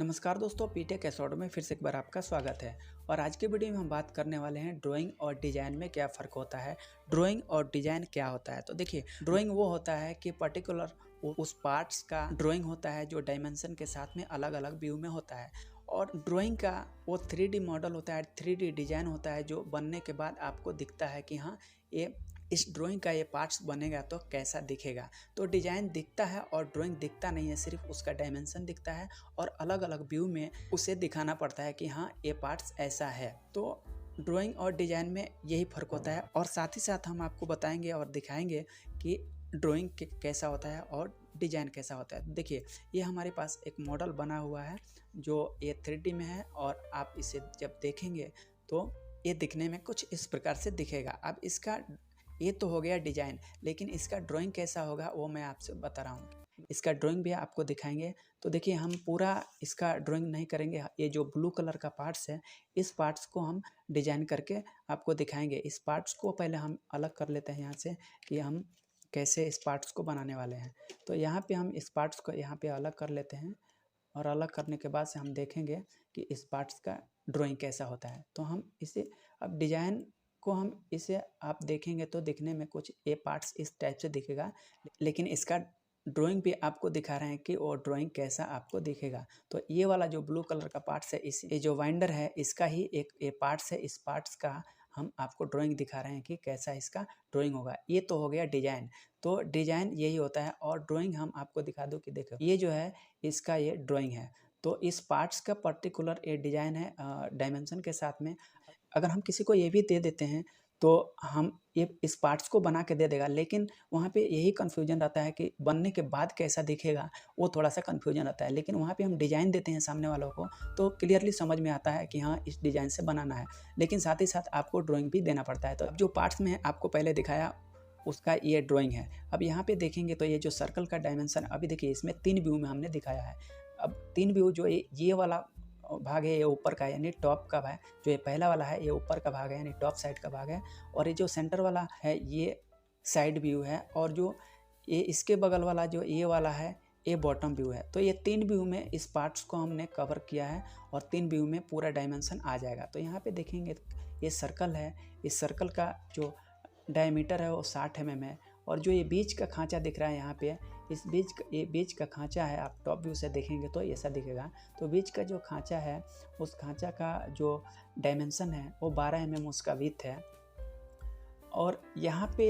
नमस्कार दोस्तों, पीटेक एसोड में फिर से एक बार आपका स्वागत है। और आज के वीडियो में हम बात करने वाले हैं ड्राइंग और डिज़ाइन में क्या फ़र्क होता है। ड्राइंग और डिज़ाइन क्या होता है, तो देखिए ड्राइंग वो होता है कि पर्टिकुलर उस पार्ट्स का ड्राइंग होता है जो डायमेंशन के साथ में अलग अलग व्यू में होता है। और ड्राइंग का वो 3D मॉडल होता है, 3D डिज़ाइन होता है जो बनने के बाद आपको दिखता है कि हाँ, ये इस ड्राइंग का ये पार्ट्स बनेगा तो कैसा दिखेगा। तो डिज़ाइन दिखता है और ड्राइंग दिखता नहीं है, सिर्फ उसका डायमेंशन दिखता है और अलग अलग व्यू में उसे दिखाना पड़ता है कि हाँ, ये पार्ट्स ऐसा है। तो ड्राइंग और डिज़ाइन में यही फ़र्क होता है। और साथ ही साथ हम आपको बताएंगे और दिखाएंगे कि ड्राइंग कैसा होता है और डिज़ाइन कैसा होता है। देखिए, ये हमारे पास एक मॉडल बना हुआ है जो ये 3D में है और आप इसे जब देखेंगे तो ये दिखने में कुछ इस प्रकार से दिखेगा। अब इसका ये तो हो गया डिज़ाइन, लेकिन इसका ड्राइंग कैसा होगा वो मैं आपसे बता रहा हूँ। इसका ड्राइंग भी आपको दिखाएंगे। तो देखिए, हम पूरा इसका ड्राइंग नहीं करेंगे, ये जो ब्लू कलर का पार्ट्स है इस पार्ट्स को हम डिज़ाइन करके आपको दिखाएंगे। इस पार्ट्स को पहले हम अलग कर लेते हैं यहाँ से कि हम कैसे इस पार्ट्स को बनाने वाले हैं। तो यहाँ पे हम इस पार्ट्स को यहाँ पे अलग कर लेते हैं और अलग करने के बाद से हम देखेंगे कि इस पार्ट्स का ड्राइंग कैसा होता है। तो हम इसे अब डिज़ाइन को हम इसे आप देखेंगे तो दिखने में कुछ ये पार्ट्स इस टाइप से दिखेगा, लेकिन इसका ड्राइंग भी आपको दिखा रहे हैं कि वो ड्राइंग कैसा आपको दिखेगा। तो ये वाला जो ब्लू कलर का पार्ट्स है, इस ये जो वाइंडर है इसका ही एक ये पार्ट्स है। इस पार्ट्स का हम आपको ड्राइंग दिखा रहे हैं कि कैसा इसका ड्राइंग होगा। ये तो हो गया डिज़ाइन। तो डिज़ाइन यही होता है। और ड्राइंग हम आपको दिखा दूँ कि देखो, ये जो है इसका ये ड्राइंग है। तो इस पार्ट्स का पर्टिकुलर ये डिज़ाइन है डायमेंशन के साथ में। अगर हम किसी को ये भी दे देते हैं तो हम ये इस पार्ट्स को बना के दे देगा, लेकिन वहाँ पे यही कन्फ्यूजन रहता है कि बनने के बाद कैसा दिखेगा, वो थोड़ा-सा कन्फ्यूजन रहता है। लेकिन वहाँ पे हम डिज़ाइन देते हैं सामने वालों को तो क्लियरली समझ में आता है कि हाँ, इस डिज़ाइन से बनाना है। लेकिन साथ ही साथ आपको ड्राइंग भी देना पड़ता है। तो अब जो पार्ट्स में आपको पहले दिखाया उसका ये ड्राइंग है। अब यहाँ पे देखेंगे तो ये जो सर्कल का डायमेंशन अभी देखिए इसमें 3 व्यू में हमने दिखाया है। अब 3 व्यू जो ये वाला भाग है ये ऊपर का है यानी टॉप का है। जो ये पहला वाला है ये ऊपर का भाग है यानी टॉप साइड का भाग है। और ये जो सेंटर वाला है ये साइड व्यू है। और जो ये इसके बगल वाला जो ये वाला है ये बॉटम व्यू है। तो ये 3 व्यू में इस पार्ट्स को हमने कवर किया है और 3 व्यू में पूरा डायमेंशन आ जाएगा। तो यहाँ पे देखेंगे ये सर्कल है, इस सर्कल का जो डायमीटर है वो 60 mm है। और जो ये बीच का खांचा दिख रहा है यहाँ पे, इस ये बीच का खांचा है, आप टॉप व्यू से देखेंगे तो ऐसा दिखेगा। तो बीच का जो खांचा है उस खांचा का जो डायमेंशन है वो 12 mm उसका विड्थ है। और यहाँ पे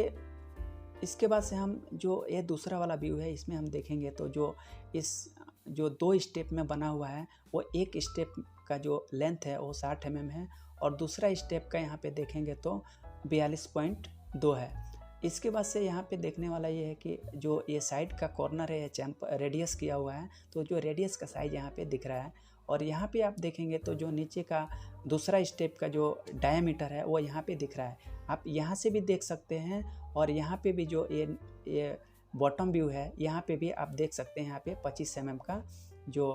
इसके बाद से हम जो ये दूसरा वाला व्यू है इसमें हम देखेंगे तो जो 2 स्टेप में बना हुआ है वो एक स्टेप का जो लेंथ है वो 60 mm है और दूसरा स्टेप का यहाँ पे देखेंगे तो 42.2 है। इसके बाद से यहाँ पे देखने वाला ये है कि जो ये साइड का कॉर्नर है ये रेडियस किया हुआ है। तो जो रेडियस का साइज यहाँ पे दिख रहा है। और यहाँ पे आप देखेंगे तो जो नीचे का दूसरा स्टेप का जो डायमीटर है वो यहाँ पे दिख रहा है। आप यहाँ से भी देख सकते हैं और यहाँ पे भी जो ये बॉटम व्यू है यहाँ पे भी आप देख सकते हैं। यहाँ पे 25 mm का जो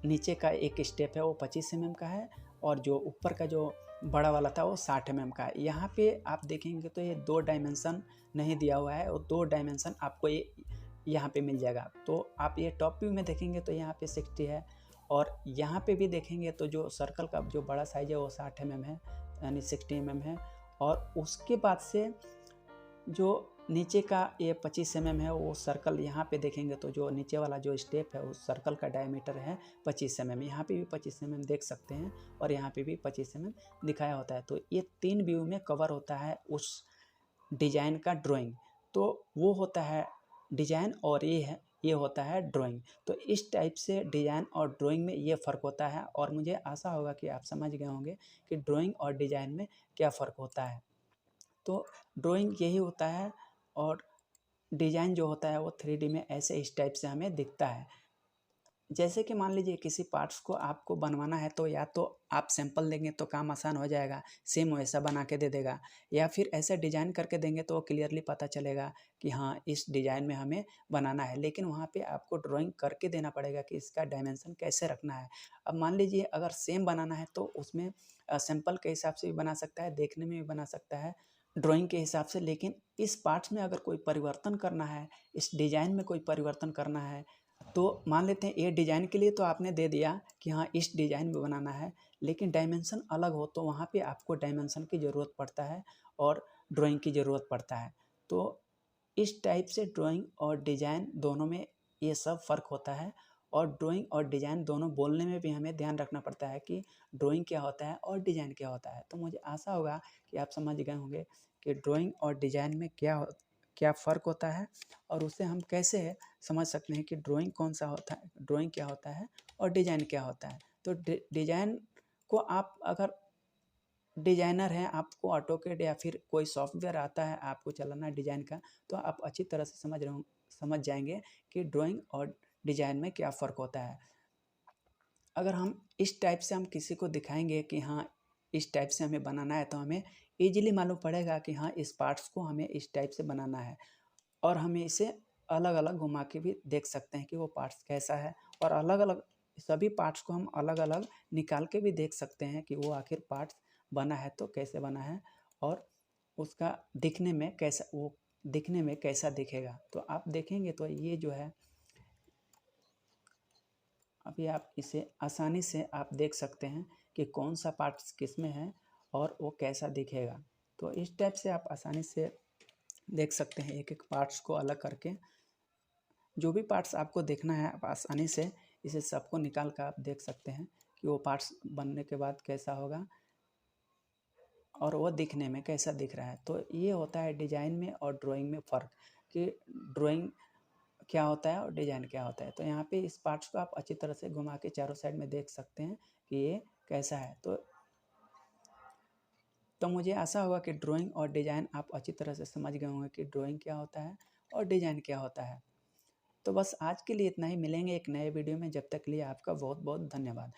नीचे का एक स्टेप है वो 25 mm का है और जो ऊपर का जो बड़ा वाला था वो 60 mm का है। यहाँ पे आप देखेंगे तो ये 2 डायमेंशन नहीं दिया हुआ है और 2 डायमेंशन आपको ये यहाँ पे मिल जाएगा। तो आप ये टॉप व्यू में देखेंगे तो यहाँ पे 60 है और यहाँ पे भी देखेंगे तो जो सर्कल का जो बड़ा साइज है वो 60 mm है यानी 60 mm है। और उसके बाद से जो नीचे का ये 25 mm है वो सर्कल यहाँ पे देखेंगे तो जो नीचे वाला जो स्टेप है उस सर्कल का डायमीटर है 25 mm। यहाँ पे भी 25 mm देख सकते हैं और यहाँ पे भी 25 mm दिखाया होता है। तो ये 3 व्यू में कवर होता है उस डिज़ाइन का ड्राइंग। तो वो होता है डिज़ाइन और ये होता है ड्राइंग। तो इस टाइप से डिज़ाइन और ड्राइंग में ये फ़र्क होता है। और मुझे आशा होगा कि आप समझ गए होंगे कि ड्राइंग और डिज़ाइन में क्या फ़र्क होता है। तो ड्राइंग यही होता है और डिज़ाइन जो होता है वो 3D में ऐसे इस टाइप से हमें दिखता है। जैसे कि मान लीजिए किसी पार्ट्स को आपको बनवाना है तो या तो आप सैंपल देंगे तो काम आसान हो जाएगा, सेम वैसा बना के दे देगा। या फिर ऐसे डिज़ाइन करके देंगे तो क्लियरली पता चलेगा कि हाँ, इस डिज़ाइन में हमें बनाना है। लेकिन वहाँ पे आपको ड्राइंग करके देना पड़ेगा कि इसका डायमेंशन कैसे रखना है। अब मान लीजिए अगर सेम बनाना है तो उसमें सैंपल के हिसाब से भी बना सकता है, देखने में भी बना सकता है ड्राइंग के हिसाब से। लेकिन इस पार्ट्स में अगर कोई परिवर्तन करना है, इस डिज़ाइन में कोई परिवर्तन करना है तो मान लेते हैं ये डिज़ाइन के लिए तो आपने दे दिया कि हाँ इस डिज़ाइन में बनाना है, लेकिन डायमेंशन अलग हो तो वहाँ पे आपको डायमेंशन की ज़रूरत पड़ता है और ड्राइंग की ज़रूरत पड़ता है। तो इस टाइप से ड्राइंग और डिज़ाइन दोनों में ये सब फ़र्क होता है। और ड्राइंग और डिज़ाइन दोनों बोलने में भी हमें ध्यान रखना पड़ता है कि ड्राइंग क्या होता है और डिज़ाइन क्या होता है। तो मुझे आशा होगा कि आप समझ गए होंगे कि ड्राइंग और डिज़ाइन में क्या फ़र्क होता है और उसे हम कैसे समझ सकते हैं कि ड्राइंग कौन सा होता है, ड्राइंग क्या होता है और डिज़ाइन क्या होता है। तो डिज़ाइन को आप अगर डिज़ाइनर हैं, आपको ऑटोकैड या फिर कोई सॉफ्टवेयर आता है आपको चलाना डिज़ाइन का, तो आप अच्छी तरह से समझ जाएंगे कि ड्राइंग और डिज़ाइन में क्या फ़र्क होता है। अगर हम इस टाइप से हम किसी को दिखाएंगे कि हाँ इस टाइप से हमें बनाना है, तो हमें ईजिली मालूम पड़ेगा कि हाँ इस पार्ट्स को हमें इस टाइप से बनाना है। और हमें इसे अलग अलग घुमा के भी देख सकते हैं कि वो पार्ट्स कैसा है, और अलग अलग सभी पार्ट्स को हम अलग अलग निकाल के भी देख सकते हैं कि वो आखिर पार्ट्स बना है तो कैसे बना है और उसका दिखने में कैसा दिखेगा। तो आप देखेंगे तो ये जो है अभी आप इसे आसानी से आप देख सकते हैं कि कौन सा पार्ट्स किस में है और वो कैसा दिखेगा। तो इस टाइप से आप आसानी से देख सकते हैं एक एक पार्ट्स को अलग करके। जो भी पार्ट्स आपको देखना है आप आसानी से इसे सबको निकाल कर आप देख सकते हैं कि वो पार्ट्स बनने के बाद कैसा होगा और वो दिखने में कैसा दिख रहा है। तो ये होता है डिज़ाइन में और ड्राइंग में फ़र्क कि ड्राइंग क्या होता है और डिज़ाइन क्या होता है। तो यहाँ पे इस पार्ट्स को आप अच्छी तरह से घुमा के चारों साइड में देख सकते हैं कि ये कैसा है। तो मुझे आशा होगा कि ड्राइंग और डिज़ाइन आप अच्छी तरह से समझ गए होंगे कि ड्राइंग क्या होता है और डिज़ाइन क्या होता है। तो बस आज के लिए इतना ही, मिलेंगे एक नए वीडियो में, जब तक के लिए आपका बहुत बहुत धन्यवाद।